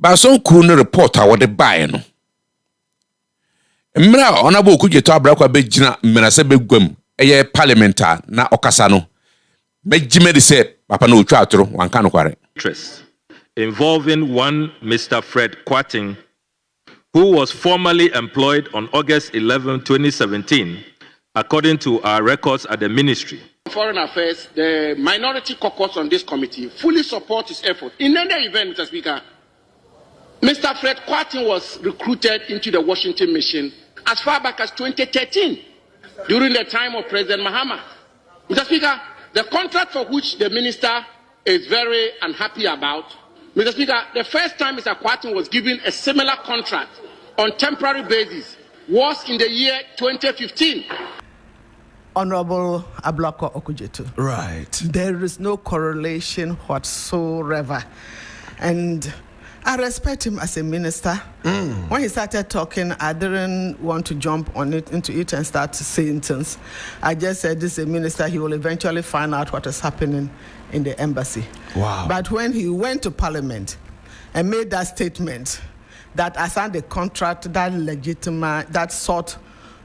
Bason Kun report what the buy no. Mra Honorable Okudzeto ablakwa bejina menasebe gwam eye parliamentar na okasa no. Mejime de se papa no otwa atoro wanka no kware. Involving one Mr. Fred Kwating, who was formerly employed on August 11, 2017, according to our records at the Ministry. Foreign Affairs, the minority caucus on this committee fully support his effort. In any event, Mr. Speaker, Mr. Fred Kwating was recruited into the Washington mission as far back as 2013, during the time of President Mahama. Mr. Speaker, the contract for which the minister is very unhappy about, Mr. Speaker, the first time Mr. Kwating was given a similar contract on temporary basis was in the year 2015. Honorable Ablakwa Okudzeto. Right. There is no correlation whatsoever. And I respect him as a minister. When he started talking, I didn't want to jump on it into it and start saying things. I just said this is a minister, he will eventually find out what is happening in the embassy. Wow. But when he went to Parliament and made that statement that I signed a contract that sought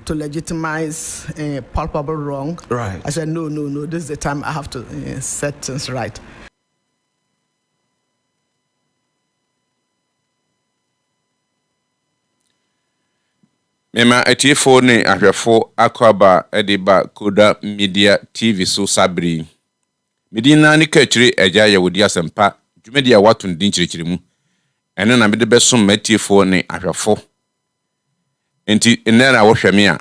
to legitimize a palpable wrong, right. I said, no, this is the time I have to set things right. Mema etiefo ne ahwefo akwaba ediba Koda Media TV so sabri. Medina ni kachiri eja ya wodi asempa dwumedi a wato ndin chirichirimu. Eno na mede besom metiefo ne ahwefo. Enti enera wo hweme a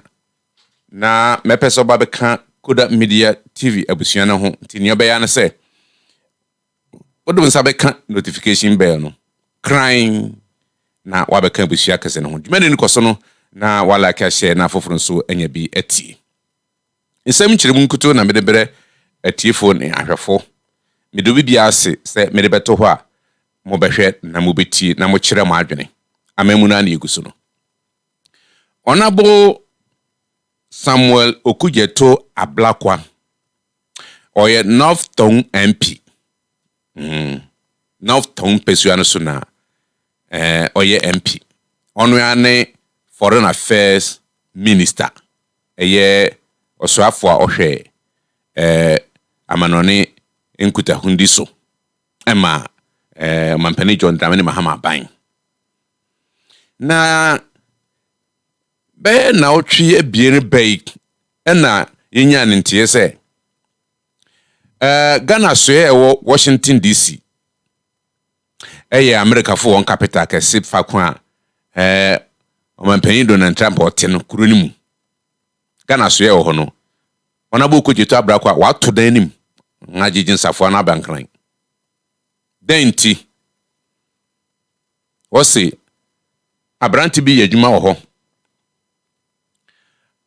na mepeso ba beka Koda Media TV abusua na ho enti ne obeya na se wodum nsa beka notification bell no crying na wabeka abusua kase no ho dwumedi ni koso no na wala ka share na foforo so anya bi ati nsem kyeremu nkuto na mede bere atiefo ne ahwefo medo bi ase se mede beto ho a mo behwe na mo beti na mo kyere mo adwene amamu na eguso no Honorable Samuel Okudzeto ablakwa oye North Town MP North Town pesuano so na oye MP onu ane Foreign Affairs Minister eye osoafo a ohwe amanone enkuta hundiso ema mampani johnmahama ban na be na otwi ebiere bay na yenya ntie se Ghana so ewo Washington DC eye America fo won capital kese fa kwa Omanpanyin Donald Trump oteno kuro ni mu Ghana so ye ho no Honorable Okudzeto ablakwa wato dan nim ngajijin safo na bankran denti wosi abranti bi yadwuma wo ho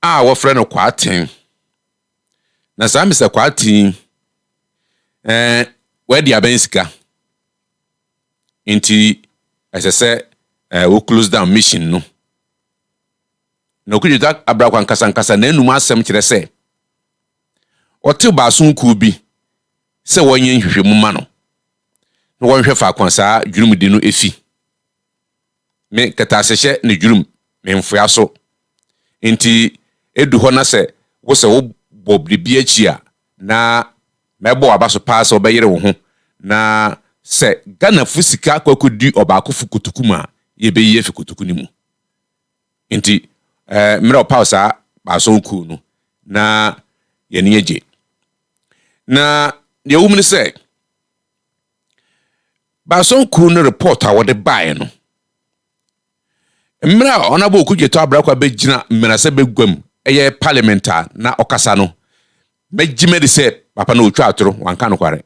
wo frɛ no Kwaten na sa Mr. Kwaten wadi abensika enti asese we close down mission no na Okudzeto ablakwa nkasa na enum asem kyerɛ sɛ ote baason ku bi sɛ wonye nhwehwemu ma no na wonhwɛ fa kwansa dwurumdi no efi me kata asehye ne dwurum me mfoa so enti edu hɔ na sɛ wo sɛ wo bobri achi a na mɛbɔ abaso pa sɛ obɛyere wo ho na sɛ Ghana fusika kwakodi obaako fukutukuma yebeyi fi kutuku ni mu enti mra pausa baason ku no na yeni eje na ye wumni say baason ku no report a wode bae no mra Honorable Okudzeto ablakwa bejina menase begwam eye parliamentar na okasa no mejime de say papa na otwa atoro wanka no kware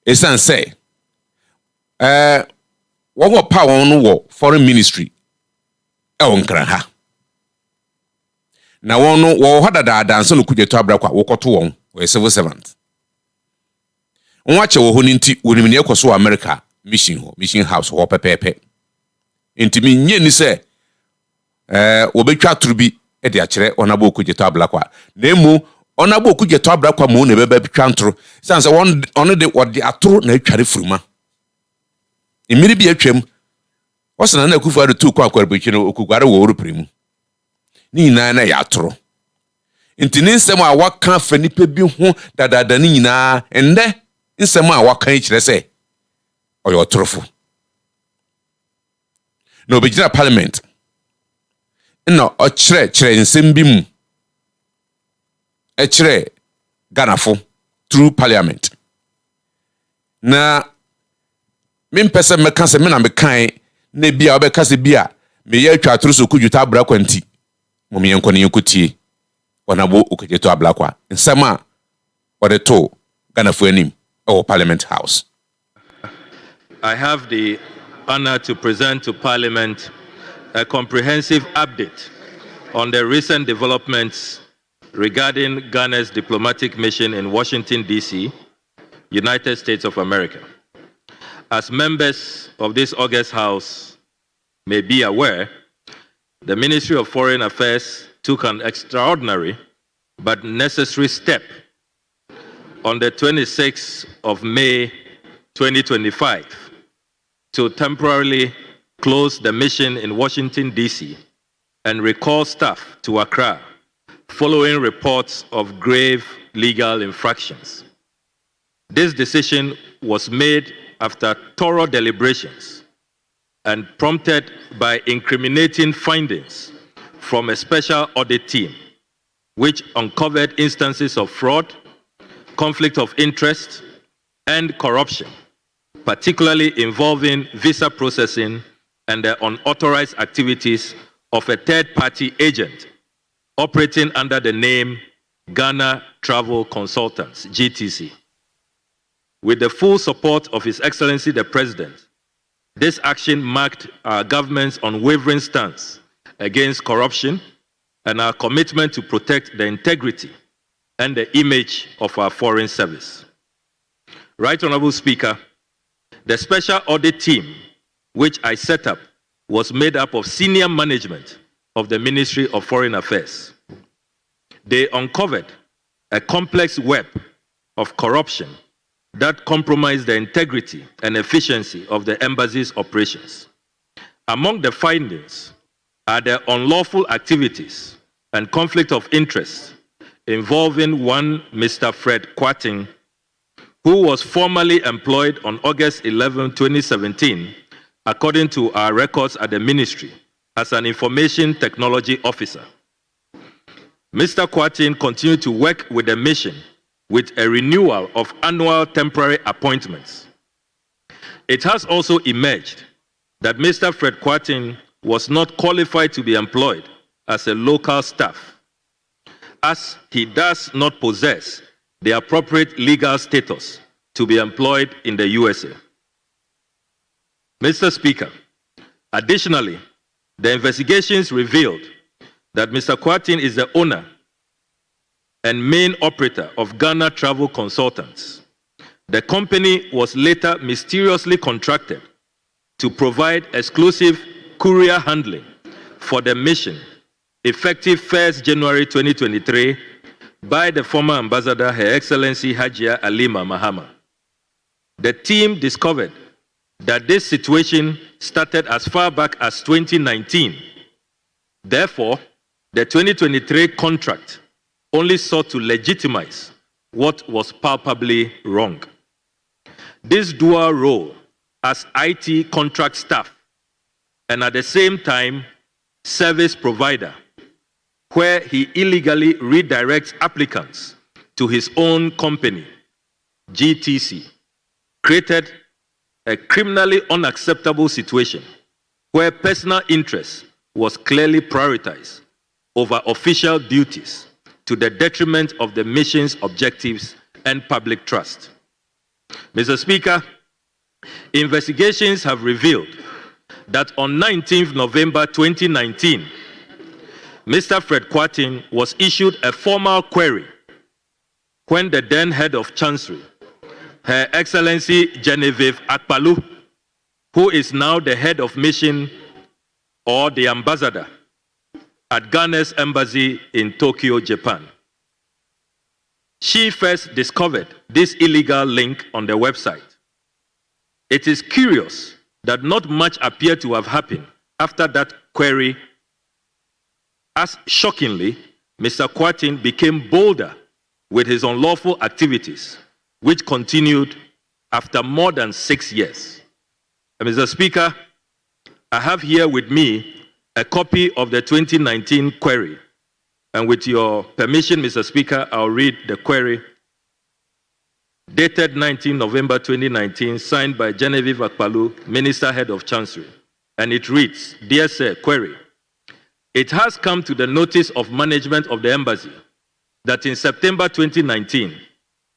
esan say wo pa won no wo foreign ministry on kran ha na won no wo hodada danso no Okudzeto ablakwa wo koto won wo civil servant won ache wo ho ninti wonimni ekoso America mission house ho pepepe intimi nye ni se wo betwa turubi e de akere Honorable Okudzeto ablakwa na emu Honorable Okudzeto ablakwa mo ne beba betwa ntoro sanse won de atoro na atware furuma Mmiri bi atwam. Osana na Akufo-Addo tu kwa akwarabekyi no okugware wo oruprimu. Ni nyina na ya atoro. Nti ne nsɛm a waka fa nipa bi ho dadada ne nyinaa ende nsɛm a waka kyerɛ sɛ ɔyɛ ɔtorofo. Na obegyina parliament. Na ɔkyerɛ nsɛm bi mu. Ɛkyerɛ Ghanafo through parliament. Na mempɛ sɛ mɛka sɛ me na mekan na bia ɔbɛka sɛ bia meyɛ atwa atoro so okudzetoablakwa nti mo meyenkɔ ne yenkotie ɔnabo okudzetoablakwa nsɛm a ɔde to Ghanafo anim ɛwɔ Parliament House. I have the honor to present to Parliament a comprehensive update on the recent developments regarding Ghana's diplomatic mission in Washington, D.C., United States of America. As members of this August House may be aware, the Ministry of Foreign Affairs took an extraordinary but necessary step on the 26th of May 2025 to temporarily close the mission in Washington, D.C. and recall staff to Accra following reports of grave legal infractions. This decision was made after thorough deliberations and prompted by incriminating findings from a special audit team, which uncovered instances of fraud, conflict of interest, and corruption, particularly involving visa processing and the unauthorized activities of a third-party agent operating under the name Ghana Travel Consultants, GTC. With the full support of His Excellency the President, this action marked our government's unwavering stance against corruption and our commitment to protect the integrity and the image of our foreign service. Right Honorable Speaker, the special audit team which I set up was made up of senior management of the Ministry of Foreign Affairs. They uncovered a complex web of corruption that compromised the integrity and efficiency of the embassy's operations. Among the findings are the unlawful activities and conflict of interest involving one Mr. Fred Kwating, who was formerly employed on August 11, 2017, according to our records at the ministry, as an information technology officer. Mr. Kwating continued to work with the mission with a renewal of annual temporary appointments. It has also emerged that Mr. Fred Kwating was not qualified to be employed as a local staff, as he does not possess the appropriate legal status to be employed in the USA. Mr. Speaker, additionally, the investigations revealed that Mr. Kwating is the owner and main operator of Ghana Travel Consultants. The company was later mysteriously contracted to provide exclusive courier handling for the mission, effective 1st January 2023, by the former ambassador, Her Excellency Hajia Alima Mahama. The team discovered that this situation started as far back as 2019. Therefore, the 2023 contract only sought to legitimize what was palpably wrong. This dual role as IT contract staff and at the same time service provider, where he illegally redirects applicants to his own company, GTC, created a criminally unacceptable situation where personal interest was clearly prioritized over official duties to the detriment of the mission's objectives and public trust. Mr. Speaker, investigations have revealed that on 19th November 2019, Mr. Fred Kwating was issued a formal query when the then head of Chancery, Her Excellency Genevieve Akpalu, who is now the head of mission or the ambassador at Ghana's embassy in Tokyo, Japan. She first discovered this illegal link on the website. It is curious that not much appeared to have happened after that query, as shockingly, Mr. Kwarteng became bolder with his unlawful activities, which continued after more than 6 years. Mr. Speaker, I have here with me a copy of the 2019 query. And with your permission, Mr. Speaker, I'll read the query. Dated 19 November 2019, signed by Genevieve Akpalu, Minister Head of Chancery. And it reads, Dear Sir, query. It has come to the notice of management of the embassy that in September 2019,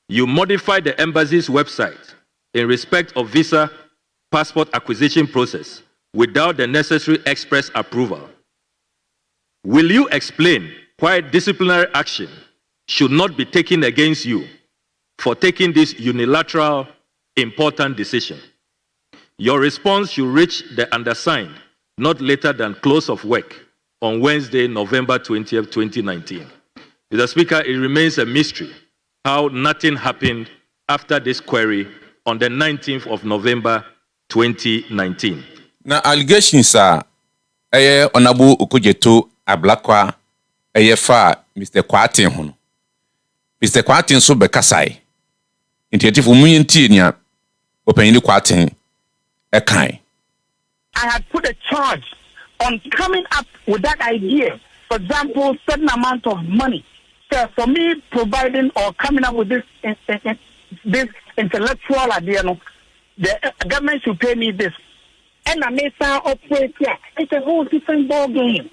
you modified the embassy's website in respect of visa passport acquisition process without the necessary express approval. Will you explain why disciplinary action should not be taken against you for taking this unilateral, important decision? Your response should reach the undersigned not later than close of work on Wednesday, November 20th, 2019. Mr. Speaker, it remains a mystery how nothing happened after this query on the 19th of November 2019. Now, allegations are Honorable Okudzeto fa Mr. Kwarteng hono. Mr. Kwarteng so bekasai. Intiative umunti nia opanyini Kwarteng ekai. I had put a charge on coming up with that idea. For example, certain amount of money. So for me providing or coming up with this intellectual idea, the government should pay me this. And I may start operate here. It's a whole different ball game.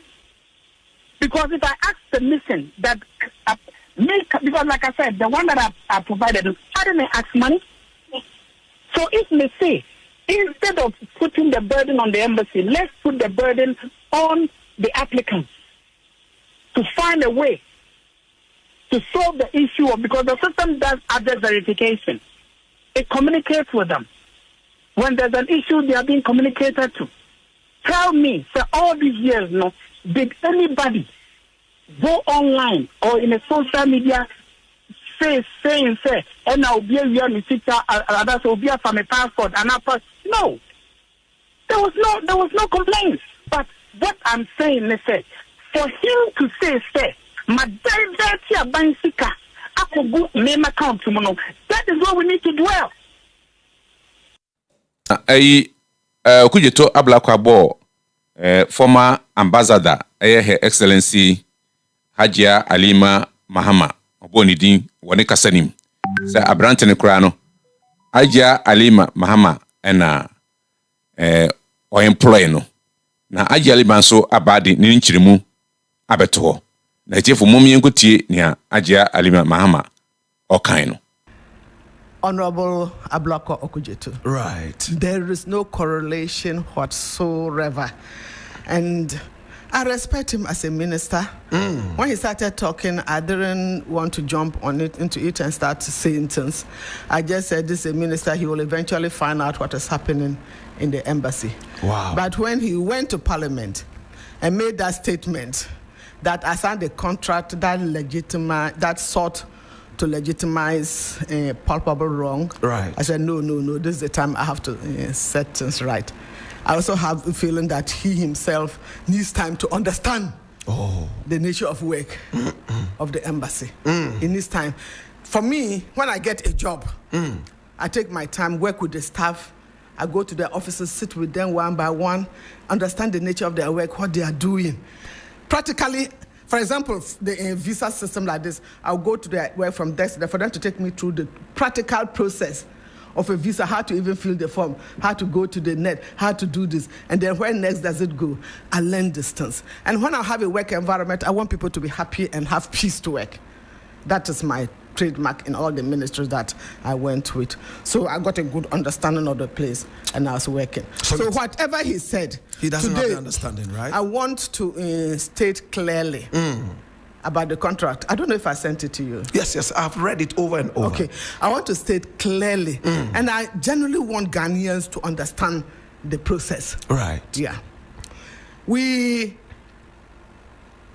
Because if I ask the mission that because like I said, the one that I provided, I didn't ask money. So if they say, instead of putting the burden on the embassy, let's put the burden on the applicants to find a way to solve the issue of, because the system does address verification. It communicates with them. When there's an issue, they are being communicated to. Tell me, for all these years, did anybody go online or in a social media say, and I'll be a year that's will be from a passport and no. There was no complaints. But what I'm saying is that for him to say, that is what we need to dwell. Okudzetoablakwa former ambassador Her Excellency Hajia Alima Mahama obonidin woni kasanim sa abrante ne kura no Hajia Alima Mahama na o employ no na Hajia Alima so abade ne nchirimu abeto na tiefo momyenkotie ne Hajia Alima Mahama okan no. Honorable Ablakwa Okudzeto. Right. There is no correlation whatsoever. And I respect him as a minister. When he started talking, I didn't want to jump into it and start saying things. I just said this is a minister, he will eventually find out what is happening in the embassy. Wow. But when he went to Parliament and made that statement that I signed a contract that sought to legitimize palpable wrong. Right. I said, no, this is the time I have to set things right. I also have a feeling that he himself needs time to understand the nature of work of the embassy. He needs time. For me, when I get a job, I take my time, work with the staff. I go to their offices, sit with them one by one, understand the nature of their work, what they are doing. Practically, for example, the visa system like this, I'll go to their work from desk for them to take me through the practical process of a visa, how to even fill the form, how to go to the net, how to do this, and then where next does it go? I learn distance. And when I have a work environment, I want people to be happy and have peace to work. That is my trademark in all the ministries that I went with. So I got a good understanding of the place and I was working. So whatever he said, he doesn't today, have the understanding, right? I want to state clearly about the contract. I don't know if I sent it to you. Yes, I've read it over and over. Okay, I want to state clearly, and I generally want Ghanaians to understand the process. Right. Yeah. We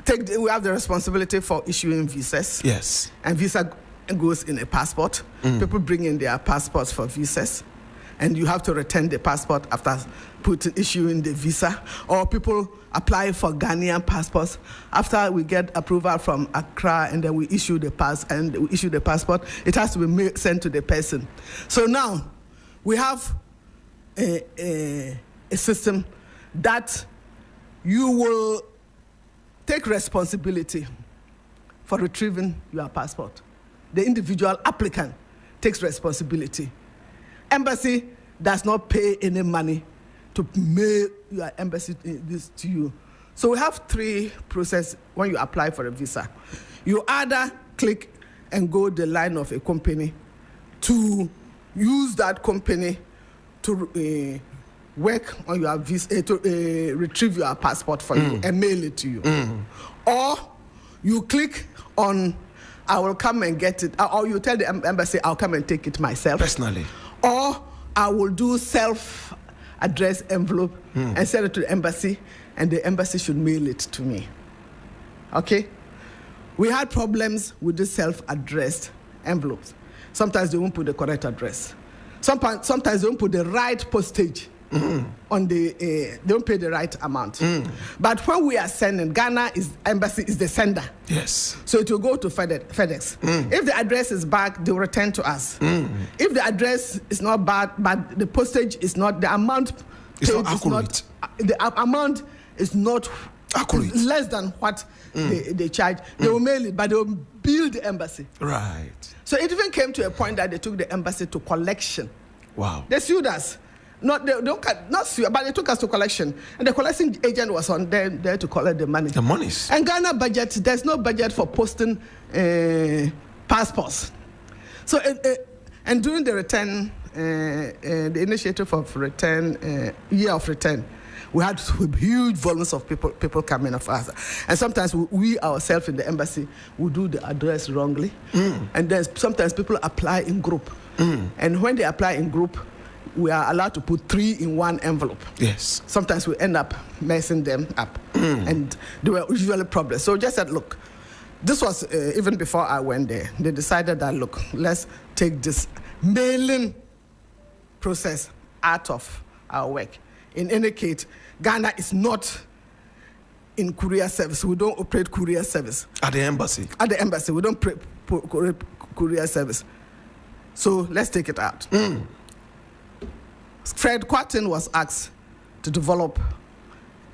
have the responsibility for issuing visas. Yes. And visa goes in a passport. People bring in their passports for visas. and you have to return the passport after issuing the visa. Or people apply for Ghanaian passports. After we get approval from Accra and then we issue the passport, it has to be sent to the person. So now we have a system that you will take responsibility for retrieving your passport. The individual applicant takes responsibility. Embassy does not pay any money to mail your embassy this to you. So we have 3 processes when you apply for a visa. You either click and go the line of a company to use that company to work on your visa, to retrieve your passport for you and mail it to you. Or you click on, I will come and get it, or you tell the embassy, I'll come and take it myself. Personally. Or I will do self-addressed envelope and send it to the embassy, and the embassy should mail it to me. Okay? We had problems with the self-addressed envelopes. Sometimes they won't put the correct address. Sometimes they won't put the right postage on the, they don't pay the right amount. But when we are sending, embassy is the sender. Yes. So it will go to FedEx. If the address is bad, they will return to us. If the address is not bad, but the postage is not, the amount it's not accurate. The amount is not accurate. Less than what they charge. They will mail it, but they will bill the embassy. Right. So it even came to a point that they took the embassy to collection. Wow. They sued us. Not sue, but they took us to collection. And the collection agent was on there to collect the money. The monies. And Ghana budget, there's no budget for posting passports. So, and during the return, the initiative of return, year of return, we had huge volumes of people coming of us. And sometimes we ourselves in the embassy will do the address wrongly. And then sometimes people apply in group. And when they apply in group, we are allowed to put 3 in one envelope. Yes. Sometimes we end up messing them up. And there were usually problems. So just said, look, this was even before I went there. They decided that, look, let's take this mailing process out of our work. In any case, Ghana is not in courier service. We don't operate courier service. At the embassy? At the embassy. We don't operate courier service. So let's take it out. Fred Quatin was asked to develop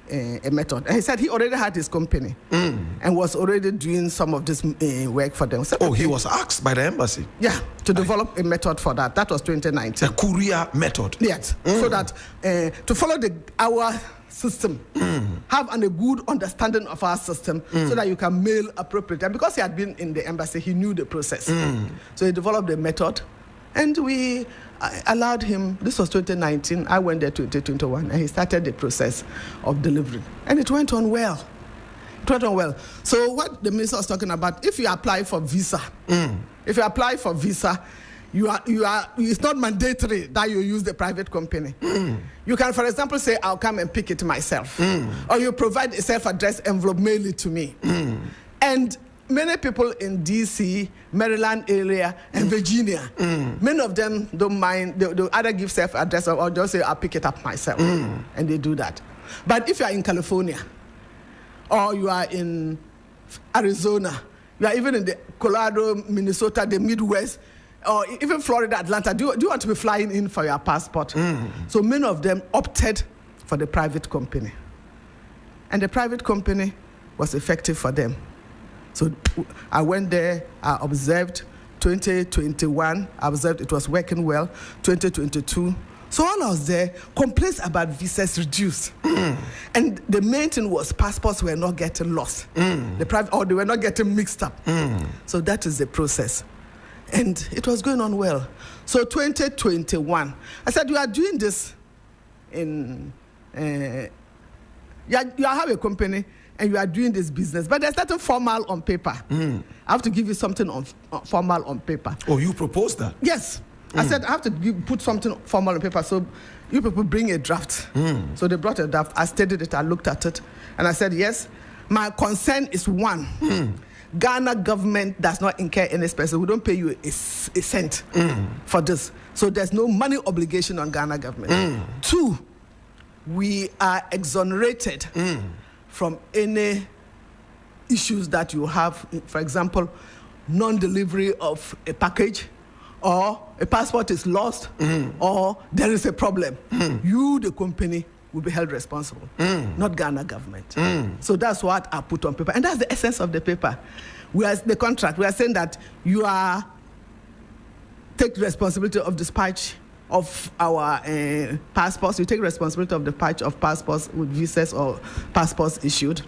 a method. And he said he already had his company and was already doing some of this work for them. So, he was asked by the embassy? Yeah, to develop a method for that. That was 2019. A courier method? Yes. So that to follow our system, have a good understanding of our system so that you can mail appropriately. And because he had been in the embassy, he knew the process. So he developed a method, and we allowed him. This was 2019. I went there 2021, and he started the process of delivery. And it went on well. So what the minister was talking about, if you apply for visa, it's not mandatory that you use the private company. You can, for example, say, I'll come and pick it myself. Or you provide a self-addressed envelope, mail it to me. And many people in D.C., Maryland area, and Virginia, many of them don't mind. They'll either give self-address or just say, I'll pick it up myself. And they do that. But if you are in California, or you are in Arizona, you are even in the Colorado, Minnesota, the Midwest, or even Florida, Atlanta, do you want to be flying in for your passport? So many of them opted for the private company. And the private company was effective for them. So I went there, I observed 2021, I observed it was working well, 2022. So while I was there, complaints about visas reduced. And the main thing was passports were not getting lost. Or they were not getting mixed up. So that is the process. And it was going on well. So 2021, I said, you are doing this in, you have a company and you are doing this business, but there's nothing formal on paper. I have to give you something formal on paper. Oh, you proposed that? Yes. I said, I have to put something formal on paper, so you people bring a draft. So they brought a draft. I studied it, I looked at it, and I said, yes, my concern is one, Ghana government does not incur any expenses. We don't pay you a cent for this. So there's no money obligation on Ghana government. 2, we are exonerated from any issues that you have. For example, non-delivery of a package, or a passport is lost, or there is a problem. You, the company, will be held responsible, not Ghana government. So that's what I put on paper. And that's the essence of the paper. We are the contract. We are saying that you are take responsibility of dispatch of our passports. You take responsibility of the dispatch of passports with visas or passports issued.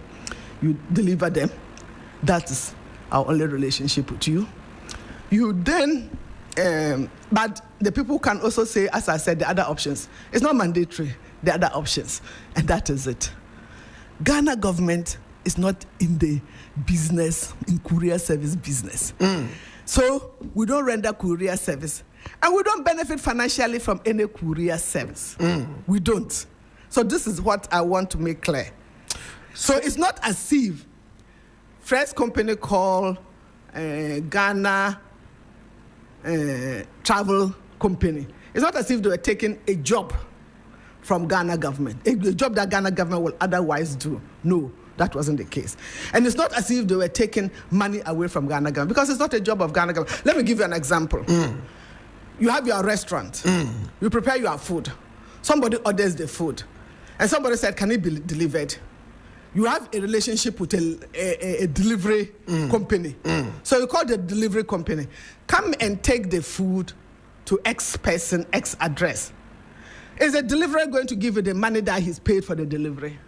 You deliver them. That is our only relationship with you. You then, but the people can also say, as I said, the other options. It's not mandatory. The other options, and that is it. Ghana government is not in the business, in courier service business. So we don't render courier service, and we don't benefit financially from any courier service. We don't. So this is what I want to make clear. So it's not as if Fred's company called Ghana Travel Company. It's not as if they were taking a job from Ghana government, a job that Ghana government will otherwise do. No, that wasn't the case. And it's not as if they were taking money away from Ghana government, because it's not a job of Ghana government. Let me give you an example. You have your restaurant. You prepare your food. Somebody orders the food. And somebody said, can it be delivered? You have a relationship with a delivery company. So you call the delivery company. Come and take the food to X person, X address. Is the deliverer going to give you the money that he's paid for the delivery?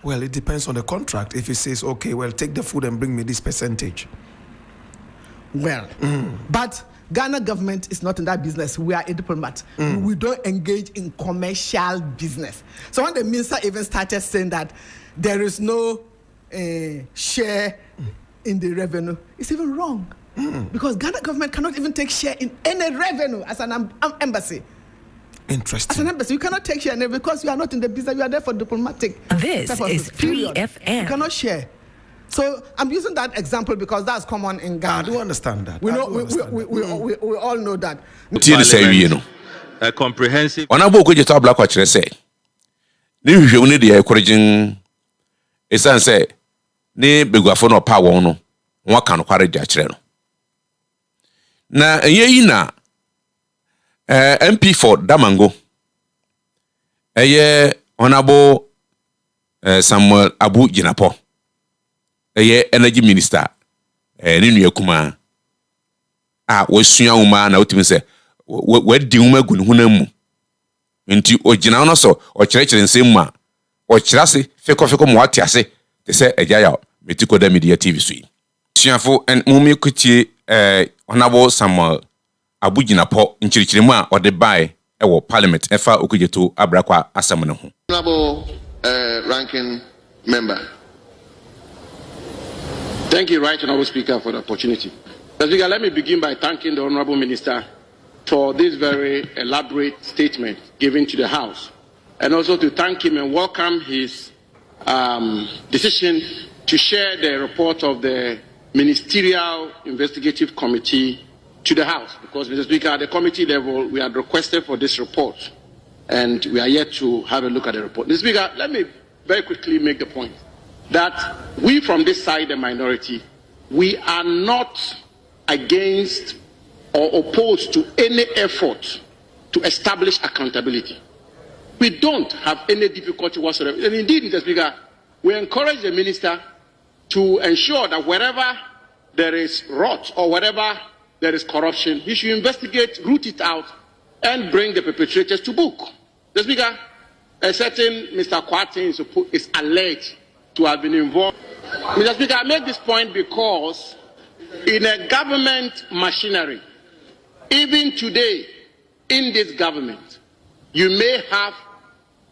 Well, it depends on the contract. If he says, okay, well, take the food and bring me this percentage. Well, but Ghana government is not in that business. We are a diplomat. We don't engage in commercial business. So when the minister even started saying that there is no share in the revenue, it's even wrong. Because Ghana government cannot even take share in any revenue as an embassy. Interesting. As an embassy, you cannot take share in it because you are not in the business. You are there for diplomatic. This is 3FM. You cannot share. So I'm using that example because that's common in Ghana. I do understand that. We know. We all know that. A comprehensive. On abo okudzetooablakwa kyerɛ sɛ ne hwehwɛmu ne deɛ ɛkorɔgyen esan sɛ ne beguafo no pa wɔn no wɔn aka no kware de akyerɛ no. Na ɛyɛ yi na MP for Damango ɛyɛ honorable Samuel Abu Jinapor ɛyɛ energy minister ne nua kuma a wɔsua uma na wotimi sɛ wadi uma gu ne honam mu nti ogina no so ɔkyerɛkyerɛ nsɛm mu a ɔkyerɛ ase fekɔfekɔ mo ate ase te sɛ agya ya metiko da media TV so yi suafo mumi kutie honorable Samuel Abu Jinapor nkyirikyirimu a ɔde bae ɛwɔ parliament ɛfa okudzetoablakwa asɛm no ho. Honorable ranking member. Thank you, Right Honorable Speaker, for the opportunity. Mr. Speaker, let me begin by thanking the Honorable Minister for this very elaborate statement given to the House, and also to thank him and welcome his decision to share the report of the Ministerial Investigative Committee to the House, because, Mr. Speaker, at the committee level, we had requested for this report, and we are yet to have a look at the report. Mr. Speaker, let me very quickly make the point that we from this side, the minority, we are not against or opposed to any effort to establish accountability. We don't have any difficulty whatsoever. And indeed, Mr. Speaker, we encourage the minister to ensure that wherever there is rot or wherever there is corruption, he should investigate, root it out, and bring the perpetrators to book. Mr. Speaker, a certain Mr. Kwatin is alleged to have been involved. Mr. Speaker, I make this point because in a government machinery, even today in this government, you may have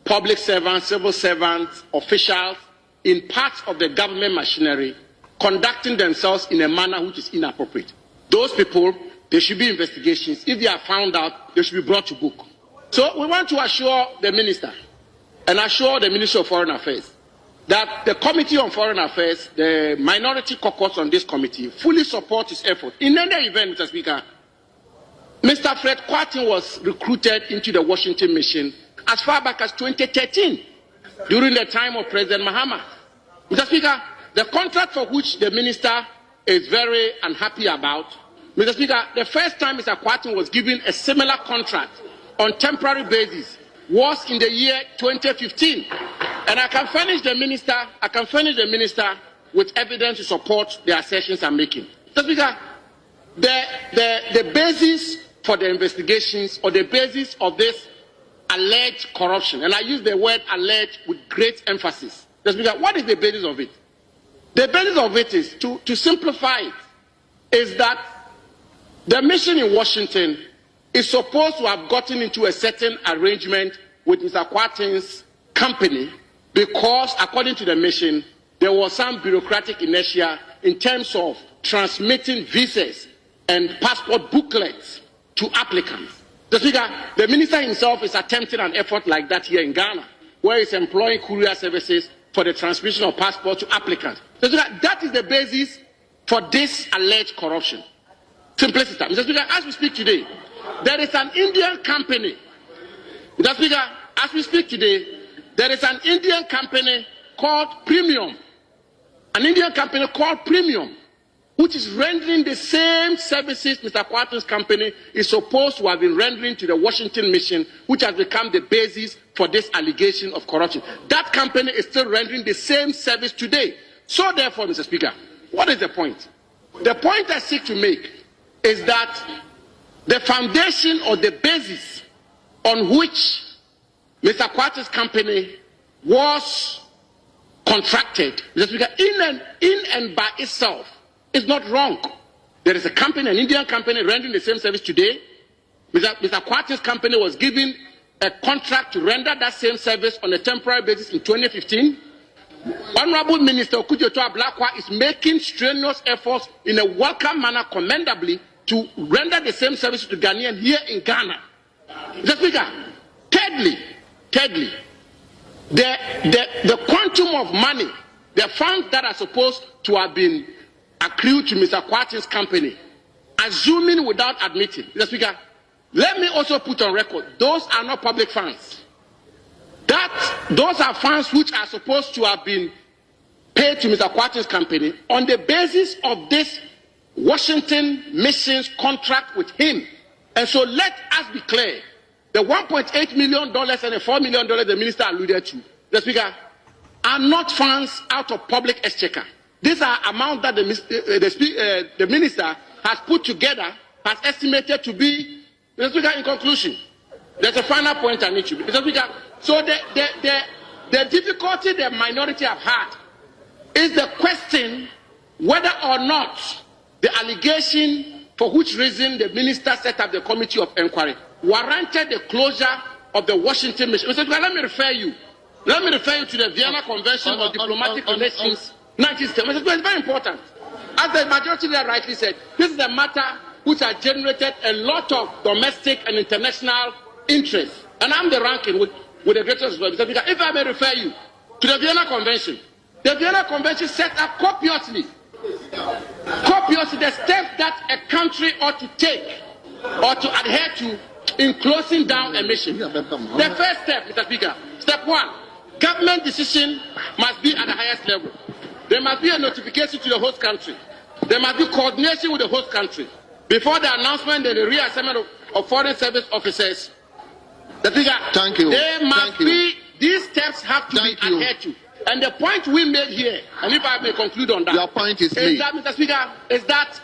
public servants, civil servants, officials in parts of the government machinery conducting themselves in a manner which is inappropriate. Those people, there should be investigations. If they are found out, they should be brought to book. So we want to assure the minister and assure the Ministry of Foreign Affairs that the Committee on Foreign Affairs, the minority caucus on this committee, fully support his effort. In any event, Mr. Speaker, Mr. Fred Kwati was recruited into the Washington mission as far back as 2013, during the time of President Mahama. Mr. Speaker, the contract for which the minister is very unhappy about, Mr. Speaker, the first time Mr. Kwati was given a similar contract on temporary basis was in the year 2015. And I can furnish the minister with evidence to support the assertions I'm making. Mr. Speaker, the basis for the investigations or the basis of this alleged corruption, and I use the word alleged with great emphasis. Mr. Speaker, what is the basis of it? The basis of it is, to simplify it, is that the mission in Washington is supposed to have gotten into a certain arrangement with Mr. Kwati's company because, according to the mission, there was some bureaucratic inertia in terms of transmitting visas and passport booklets to applicants. The Speaker, the minister himself is attempting an effort like that here in Ghana, where he's employing courier services for the transmission of passports to applicants. The Speaker, that is the basis for this alleged corruption. Simplicity. Mr. Speaker, as we speak today, there is an Indian company. Mr. Speaker, as we speak today, there is an Indian company called Premium. An Indian company called Premium, which is rendering the same services Mr. Kwati's company is supposed to have been rendering to the Washington mission, which has become the basis for this allegation of corruption. That company is still rendering the same service today. So therefore, Mr. Speaker, what is the point? The point I seek to make is that the foundation or the basis on which Mr. Kwati's company was contracted, Mr. Speaker, in and by itself is not wrong. There is a company, an Indian company, rendering the same service today. Mr. Kwati's company was given a contract to render that same service on a temporary basis in 2015. Honorable Minister Okudzetoablakwa is making strenuous efforts in a welcome manner, commendably, to render the same service to Ghanaians here in Ghana. Mr. Speaker, thirdly, the quantum of money, the funds that are supposed to have been accrued to Mr. Kwati's company, assuming without admitting, Mr. Speaker, let me also put on record, those are not public funds. Those are funds which are supposed to have been paid to Mr. Kwati's company on the basis of this Washington mission's contract with him. And so let us be clear, the $1.8 million and the $4 million the minister alluded to, the Speaker, are not funds out of public exchequer. These are amounts that the minister has put together, has estimated to be, Mr. Speaker, in conclusion, there's a final point I need to make. Mr. Speaker, so the difficulty the minority have had is the question whether or not the allegation for which reason the minister set up the committee of inquiry warranted the closure of the Washington mission. Mr. Speaker, let me refer you to the Vienna Convention on Diplomatic Relations, 1970. Mr. Speaker, it's very important. As the majority leader rightly said, this is a matter which has generated a lot of domestic and international interest. And I'm the ranking with the greatest respect. Mr. Speaker, if I may refer you to the Vienna Convention. The Vienna Convention set up copiously the steps that a country ought to take or to adhere to in closing down a mission. The first step, Mr. Speaker, step one, government decision must be at the highest level. There must be a notification to the host country. There must be coordination with the host country. Before the announcement and the reassignment of foreign service officers, the Speaker, thank you. There must be, these steps have to be adhered to. And the point we made here, and if I may conclude on that, your point is made. That, Mr. Speaker, is that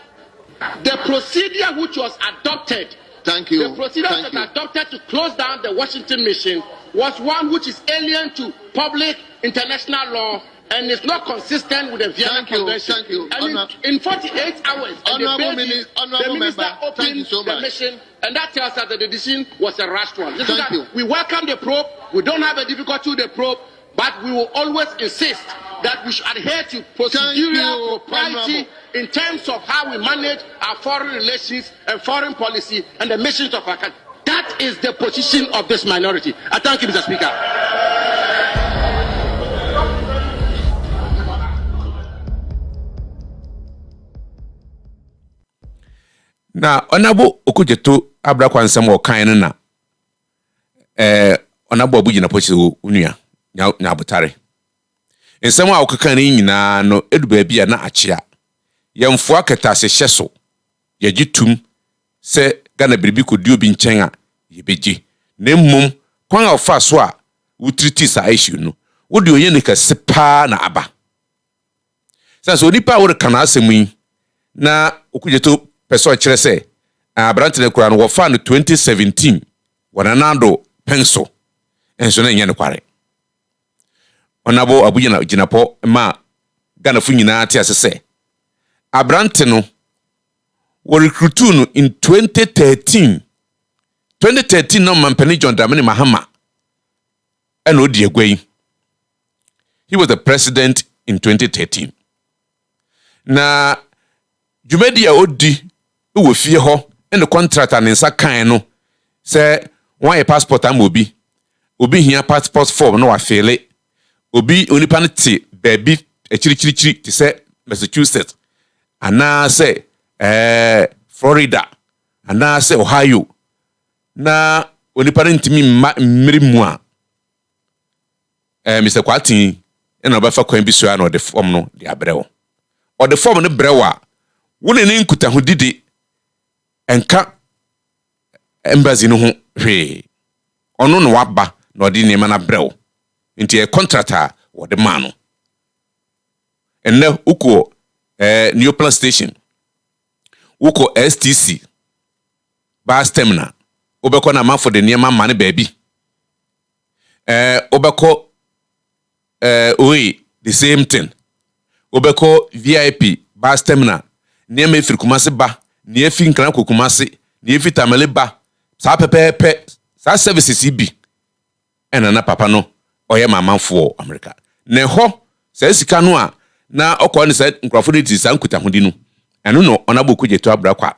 the procedure which was adopted, the procedure that was adopted to close down the Washington mission was one which is alien to public international law and is not consistent with the Vienna Convention. Thank you. And in 48 hours, the minister opened the mission, and that tells us that the decision was a rushed one. We welcome the probe. We don't have a difficulty with the probe, but we will always insist that we should adhere to procedural propriety in terms of how we manage our foreign relations and foreign policy and the missions of our country. That is the position of this minority. I thank you, Mr. Speaker. na onabo okudzeto ablakwa nsem wo kan no na onabo abu Jinapor se unua nya abotare nsem a wokekan ni nyina no edu ba bia na akyea yemfo akata se hyeso ye gitum se Ghana biribi kodi obi nkyɛn a yebegye na mmom kwan a ofa so a wutriti sa issue no wodi oye ne kase pa na aba sanso onipa wo kana asɛm yi na okudzeto person kyerɛ sɛ abrante ne kura no wofa no 2017 nanaaddo penso enso na nyɛ ne kware onabo abu Jinapor ma Ghana fu nyina ate ase sɛ abrante no wo recruitu no in 2013 no mampani johnmahama and odi egwei. He was the president in 2013 na jumedia odi wo fie ho and the contract and nsa kan no say won ye passport am obi hia passport form no afele obi onipa no te baby echirichirichiri te say Massachusetts ana say Florida ana say Ohio na onipa ntimi mmirimu a Mr. Kwatin ena obafa kwan bi so na the form no de abrewo o the form no brewa woni ne nkuta ho didi enka embassy no ho hwe ono no waba na odi ne mana brewo nti e contractor wo de man no enne uko new plan station uko STC bus terminal obeko na mafo de niema mane baabi obeko the same thing obeko VIP bus terminal niema efiri Kumasi ba nie fi nkran Kumasi nie fi Tamale ba sa pepepe sa services bi ena na papa no oye mamanfo America ne ho sa sika no a na okọ ne sa nkrofo de ti sa nkuta hodi no eno no onabo okudzeto ablakwa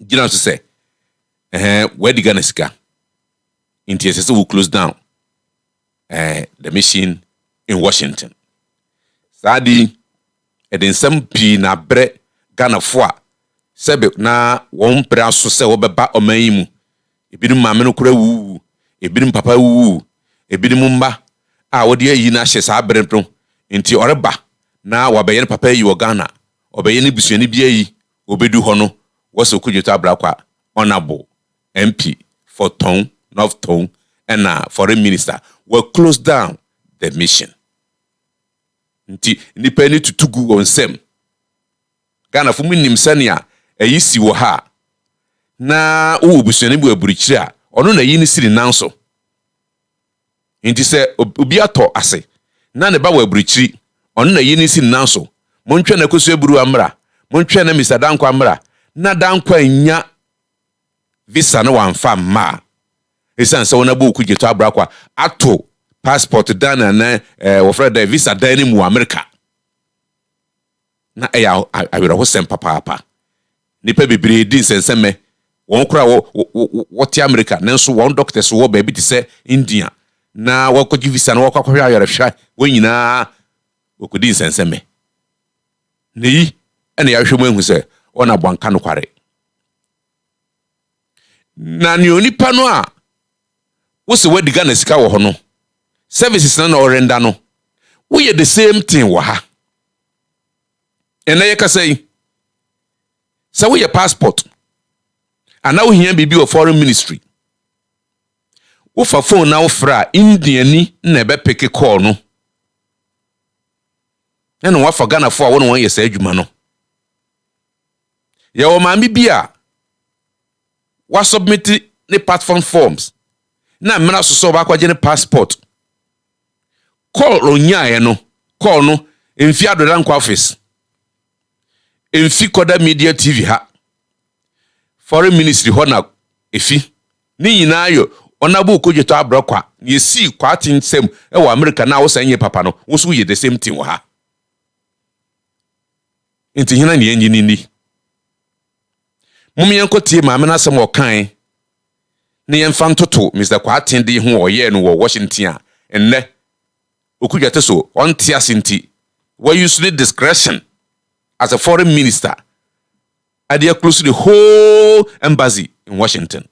gina so se where the Ghana sika inti ese will close down the mission in Washington sadi edensem pi na bre Ghana fo a sebe na won pre aso se wo beba omayimu ebinim maame no kura wu ebinim papa wu ebinim mba a wodi ayi na hye sa bre pro inti oreba na wabaye papa yi wo Ghana obaye ne bisuani bi ayi obedu ho no wo se okudzeto ablakwa honorable MP for Tong, North Tong, and foreign minister will close down the mission. Nti nipa ni tutugu onsem. Ghana fu minim sania eyisi wo ha. Na wo obusuani bu aburichiri a ono na yi ni siri nanso. Nti se obi ato ase. Na ne ba wo aburichiri ono na yi ni siri nanso. Montwe na kosu eburu amra. Montwe na Mr. Dankwa amra. Na Dankwa nya visa no wanfa ma esan se wona bu okudzeto ablakwa ato passport dana na wo freda visa dani mu America na eya awira ho sem papa nipa bebre di nsenseme won kura wo ti America nanso won doctors wo ba bi ti se India na wo kogi visa na wo kwakwa ayarehwa wo nyina okudi nsenseme nei ene ya hwemu ehu se ona bwanka no kware na ni onipa no a wo se wadi Ghana sika wo ho no services na orenda no wo ye the same thing wo ha ena ye ka say sa wo ye passport ana wo hia bibi wo foreign ministry wo fa phone na wo fra Indiani na ebe peke call no ena wo fa Ghana fo a wo no won ye sa adwuma no ye wo maami bia wa submit the platform forms na mena so ba kwagye ne passport call onyae no call no emfi adoda nkwa office emfi koda media TV ha foreign ministry ho na efi ni nyina ayo onabo okudzeto ablakwa yesi kwati nsem e wo America na wo sanye papa no wo so ye the same thing wo ha enti hina ne enyi ni Mumiyanko tie maame na asem okan ne yemfa ntoto Mr. Kwatin de ho oye no wo Washington a enne okudwate so on tia sinti where you use discretion as a foreign minister They close to the whole embassy in Washington.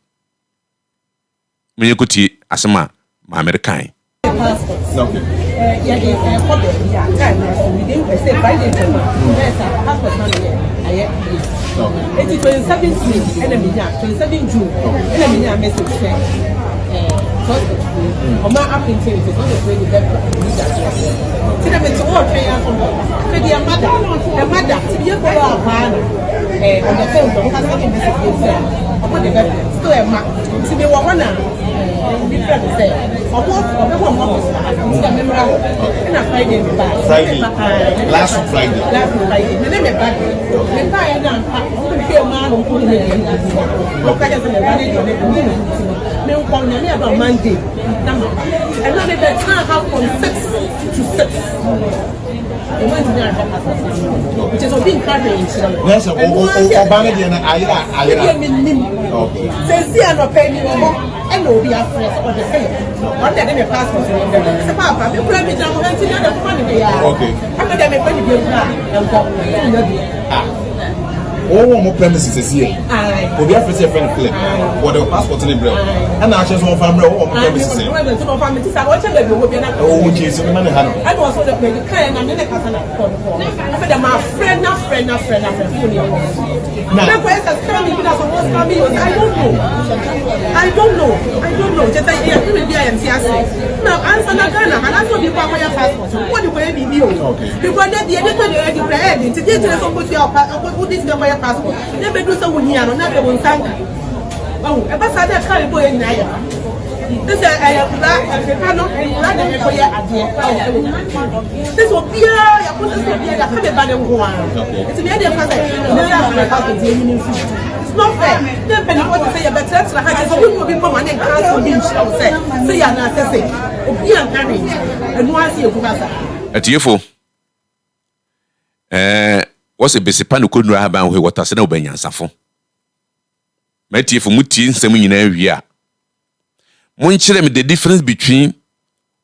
When you could see Asama, my American. Okay. Friday. Last Friday. Monday. And then the time have from 6 to 6. Which is being carried. Yes, and no be afraid of the same. One day, they passport. It's a papa. You put me down and see the money. Okay. After they make money, all more premises is here. We have to say, friend, flip. What the passport in the bread. And I just want family all premises. Oh, Jesus, the money. I was on the kind and then the cousin. After them, my friend, not friend. Now, the question is coming because of what's coming. I don't know. Just like here, we be and now, answer the Ghana, and that's what you buy your passport. What do you be you? Because the other to get to put your passport. Never do so when you are not one time. Oh, a passport that can't go in there. This is a this will be a put this will be a it's not fair. Then when you want to say a better, so we will be more money can't be say you're not saying. Be encouraged and once you go at UFO. What's a basic pan who couldn't have been what I said, no Benyan Safo. Matty for Mutin, some in area. One tell me the difference between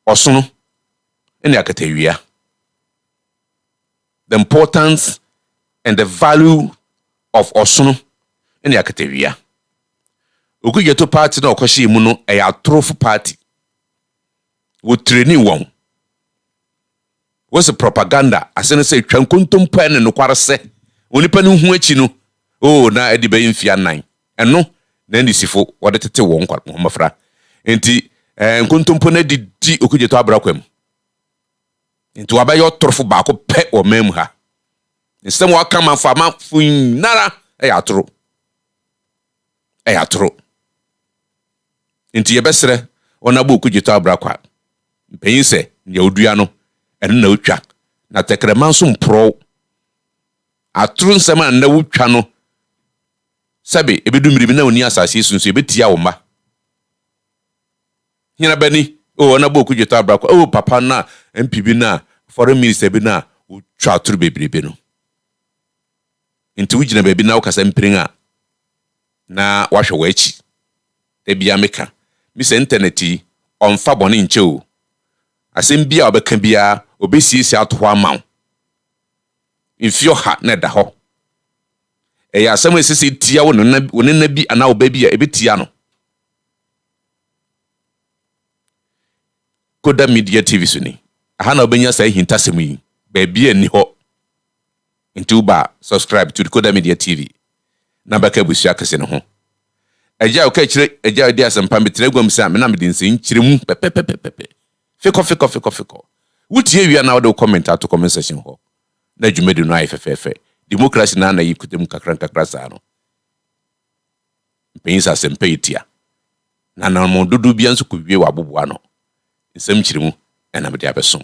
Osono and the Akateria. The importance and the value of Osono and the Akateria. Okudzeto party na okoshi muno a trophy party. We training one. What's the propaganda? I say twankuntum pen no kware se. Oni panu hu achi no. Oh na edi be mfia 9. Eno na ndisifo wode tete won kwa mafra. Enti nkuntumpo na di okudzeto ablakwa mu. Enti wabayo trofo ba ko pe o mem ha. Nsem wa kama fa ma fun nara atro. Atro. Enti yebesere ona bo okudzeto ablakwa. Mpenyin se nya odua no eno na otwa na tekreman so mpro atro nsem an na wotwa no sabe ebedumiri na oni asase sunsu ebetia wo ma hina bani ona bo okudzeto ablakwa papa na MPB na foreign minister bi na wotwa atro bebrebe no nti wugina bebi na wokasa mprenga na wahwe wachi de bia meka mi se internet onfa bone nche o asem bia obeka bia obesiesi ato amaw infio ha na da ho eya asem esisi tia wo na bi ana obabi a ebetia no Koda Media TV suni aha na obenya sai hintasem yi ba bia ni ho nti ba subscribe to the Koda Media TV na baka busia kase no ho eja o ka kire eja di asempa metre gwam sa me na me din sin kire mu pepepepepe fiko wutie wia na wo comment ato comment section ho na dwumedi no afefefe democracy na na yikutem kakran sa no pensa sempa itia na mo dodo bia nso ko wie wa boboa no nsem kire mu na me de abesom